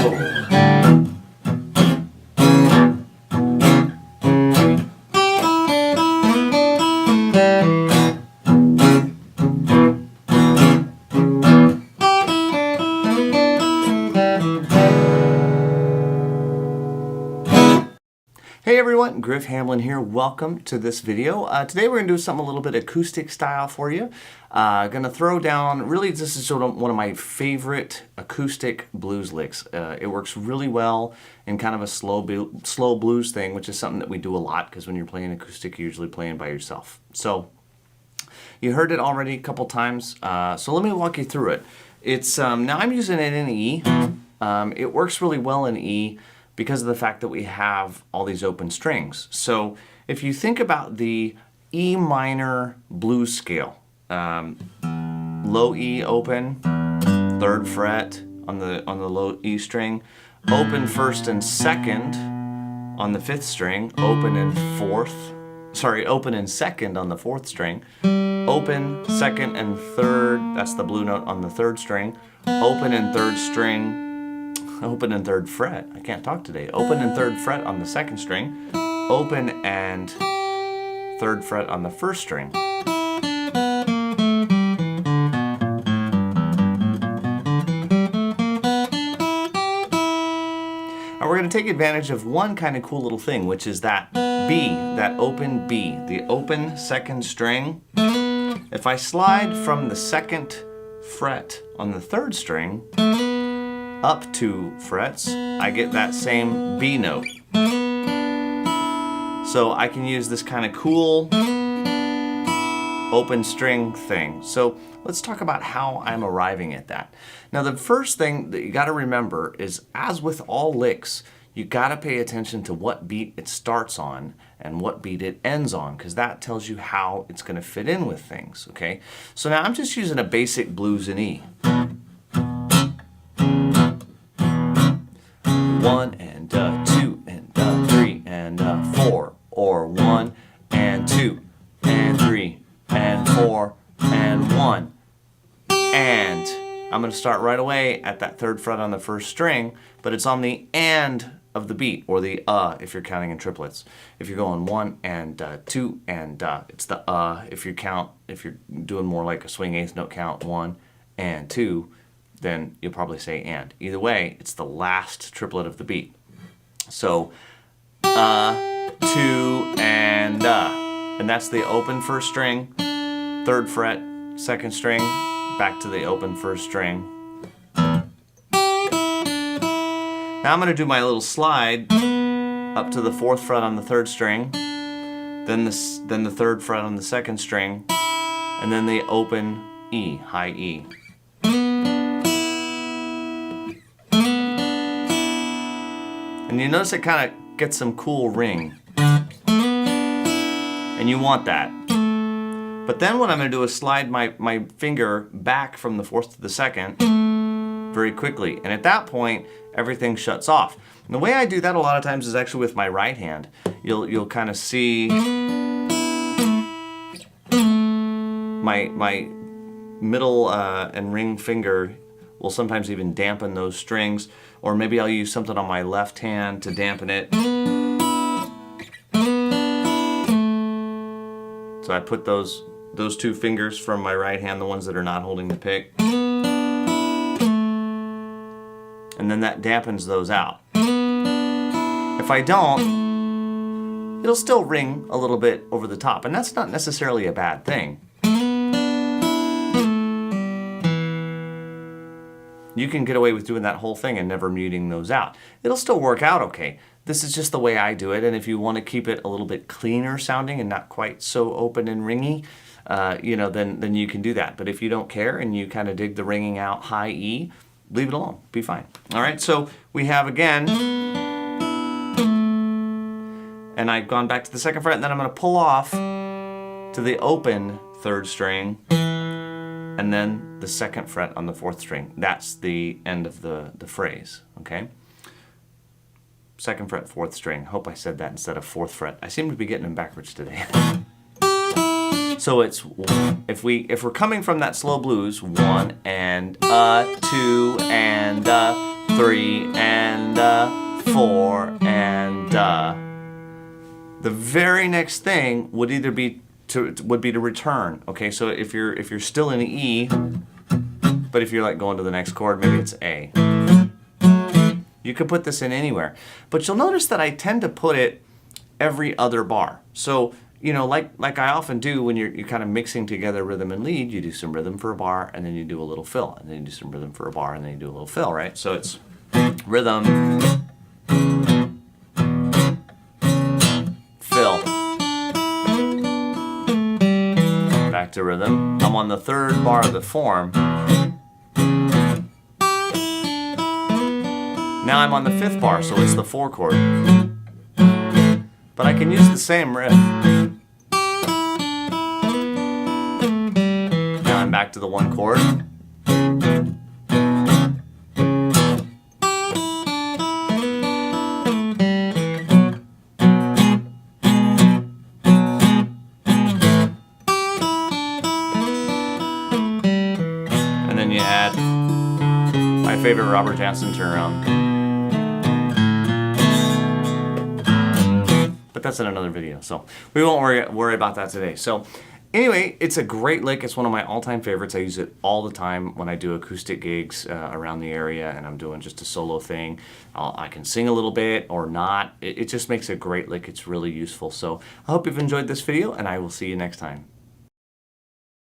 Hey everyone, Griff Hamlin here. Welcome to this video. Today we're going to do something a little bit acoustic style for you. Going to throw down, really this is sort of one of my favorite acoustic blues licks. It works really well in kind of a slow blues thing, which is something that we do a lot because when you're playing acoustic, you're usually playing by yourself. So you heard it already a couple times, so let me walk you through it. It's now I'm using it in E. It works really well in E because of the fact that we have all these open strings. So if you think about the E minor blues scale, low E open, 3rd fret on the low E string, open 1st and 2nd on the 5th string, open and 2nd on the 4th string, open 2nd and 3rd, that's the blue note on the 3rd string, open and 3rd string, open and 3rd fret, I can't talk today, open and 3rd fret on the 2nd string, open and 3rd fret on the 1st string. Now we're going to take advantage of one kind of cool little thing, which is that B, that open B, the open 2nd string. If I slide from the 2nd fret on the 3rd string up 2 frets, I get that same B note. So I can use this kind of cool open string thing. So let's talk about how I'm arriving at that. Now the first thing that you got to remember is, as with all licks, you got to pay attention to what beat it starts on and what beat it ends on, because that tells you how it's going to fit in with things, okay? So now I'm just using a basic blues in E. 1 and 2 and 3 and 4, or 1 and 2 and 3 and 4 and 1. And I'm going to start right away at that 3rd fret on the 1st string, but it's on the and of the beat, or the if you're counting in triplets. If you're going 1 and 2 and it's the if you're doing more like a swing 8th note count, 1 and 2, then you'll probably say and. Either way, it's the last triplet of the beat. So 2 and that's the open 1st string, 3rd fret, 2nd string, back to the open 1st string. Now I'm going to do my little slide up to the 4th fret on the 3rd string, then the 3rd fret on the 2nd string, and then the open E, high E. And you notice it kind of gets some cool ring. And you want that. But then what I'm going to do is slide my finger back from the 4th to the 2nd very quickly. And at that point, everything shuts off. And the way I do that a lot of times is actually with my right hand. You'll kind of see my middle and ring finger will sometimes even dampen those strings, or maybe I'll use something on my left hand to dampen it. So I put those 2 fingers from my right hand, the ones that are not holding the pick, and then that dampens those out. If I don't, it'll still ring a little bit over the top, and that's not necessarily a bad thing. You can get away with doing that whole thing and never muting those out. It'll still work out okay. This is just the way I do it, and if you want to keep it a little bit cleaner sounding and not quite so open and ringy, then you can do that. But if you don't care and you kind of dig the ringing out high E, leave it alone. Be fine. All right, so we have again, and I've gone back to the 2nd fret, and then I'm going to pull off to the open 3rd string, and then the 2nd fret on the 4th string. That's the end of the phrase, okay? 2nd fret, 4th string. Hope I said that instead of 4th fret. I seem to be getting them backwards today. So it's, if we're coming from that slow blues, 1 and 2 and 3 and 4 and the very next thing would either be to return. Okay, so if you're still in E, but if you're like going to the next chord, maybe it's A. You could put this in anywhere, but you'll notice that I tend to put it every other bar. So you know, like I often do when you're kind of mixing together rhythm and lead, you do some rhythm for a bar, and then you do a little fill, and then you do some rhythm for a bar, and then you do a little fill, right? So it's rhythm, fill, back to rhythm. I'm on the third bar of the form. Now I'm on the fifth bar, so it's the 4 chord. But I can use the same riff. Now I'm back to the 1 chord. And then you add my favorite Robert Johnson turnaround. But that's in another video, so we won't worry about that today. So anyway, it's a great lick. It's one of my all-time favorites. I use it all the time when I do acoustic gigs around the area and I'm doing just a solo thing. I can sing a little bit or not. It just makes a great lick. It's really useful. So I hope you've enjoyed this video, and I will see you next time.